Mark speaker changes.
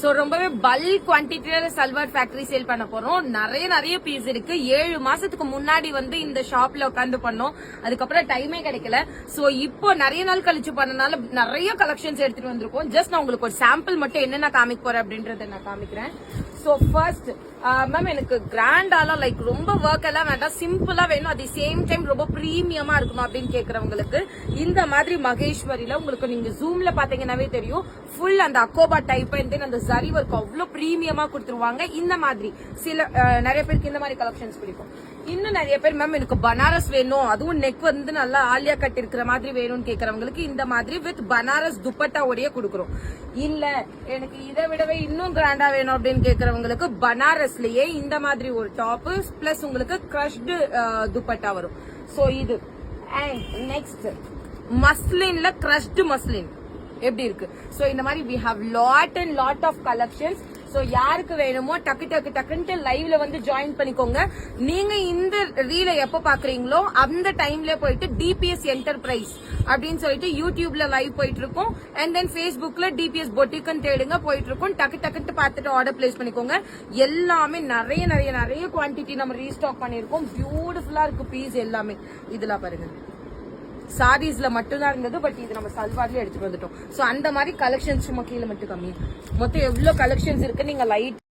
Speaker 1: So ரொம்பவே bulk குவான்டிட்டியில salwar factory sale பண்ண போறோம். நிறைய பீஸ் இருக்கு. 7 மாசத்துக்கு முன்னாடி வந்து இந்த ஷாப்ல உட்காந்து பண்ணோம். அதுக்கப்புறம் டைமே கிடைக்கல. சோ இப்போ நிறைய நாள் கழிச்சு பண்ணனால நிறைய கலெக்ஷன்ஸ் எடுத்துட்டு வந்திருக்கோம். ஜஸ்ட் நான் உங்களுக்கு ஒரு சாம்பிள் மட்டும் என்னென்ன காமிக்க போறேன் அப்படின்றத நான் காமிக்கிறேன். சோ ஃபர்ஸ்ட் மேம் எனக்கு கிராண்டாலாம் லைக் ரொம்ப ஒர்க் எல்லாம் வேண்டாம், சிம்பிளா வேணும், அதே சேம் டைம் ரொம்ப பிரீமியமா இருக்கணும் அப்படின்னு கேக்குறவங்களுக்கு இந்த மாதிரி மகேஸ்வரியில உங்களுக்கு நீங்க ஜூம்ல பாத்தீங்கன்னாவே தெரியும், ஃபுல் அந்த அக்கோபா டைப் அந்த ஜரி ஒர்க் அவ்வளவு பிரீமியமா கொடுத்துருவாங்க. இந்த மாதிரி சில நிறைய பேருக்கு இந்த மாதிரி கலெக்ஷன்ஸ் பிடிக்கும். இன்னும் நிறைய பேர் மேம் எனக்கு பனாரஸ் வேணும், அதுவும் நெக் வந்து நல்லா ஆலியா கட் இருக்கிற மாதிரி வேணும்னு கேக்குறவங்களுக்கு இந்த மாதிரி வித் பனாரஸ் துப்பட்டாவோடய கொடுக்குறோம். இல்ல எனக்கு இதை விடவே இன்னும் கிராண்டா வேணும் அப்படின்னு கேக்குறவங்களுக்கு பனாரஸ்லயே இந்த மாதிரி ஒரு டாப் பிளஸ் உங்களுக்கு கிரஷ்டு துப்பட்டா வரும். சோ இது அண்ட் நெக்ஸ்ட் மஸ்லின்ல கிரஷ்டு மஸ்லின் எப்படி இருக்கு. சோ இந்த மாதிரி we have lot of collections. So யாருக்கு வேணுமோ டக்குன்ட்டு லைவ்ல வந்து ஜாயின் பண்ணிக்கோங்க. நீங்க இந்த ரீல எப்ப பாக்குறீங்களோ அந்த டைம்ல போயிட்டு டிபிஎஸ் என்டர்பிரைஸ் அப்படின்னு சொல்லிட்டு யூடியூப்ல லைவ் போயிட்டு இருக்கும். அண்ட் தென் Facebookல டிபிஎஸ் பொட்டிக்னு தேடுங்க, போயிட்டு இருக்கும். டக்குன்ட்டு பார்த்துட்டு ஆர்டர் பிளேஸ் பண்ணிக்கோங்க. எல்லாமே நிறைய குவான்டிட்டி நம்ம ரீஸ்டாக் பண்ணிருக்கோம். பியூட்டிஃபுல்லா இருக்கு பீஸ் எல்லாமே. இதெல்லாம் பாருங்க, சாரீஸ்ல மட்டும் தான் இருந்தது, பட் இது நம்ம சல்வார்ல எடுத்துட்டு வந்துட்டோம். சோ அந்த மாதிரி கலெக்ஷன்ஸ் சும்மா கீழே மட்டும் கம்மி. மொத்தம் எவ்வளவு கலெக்ஷன்ஸ் இருக்கு நீங்க லைட்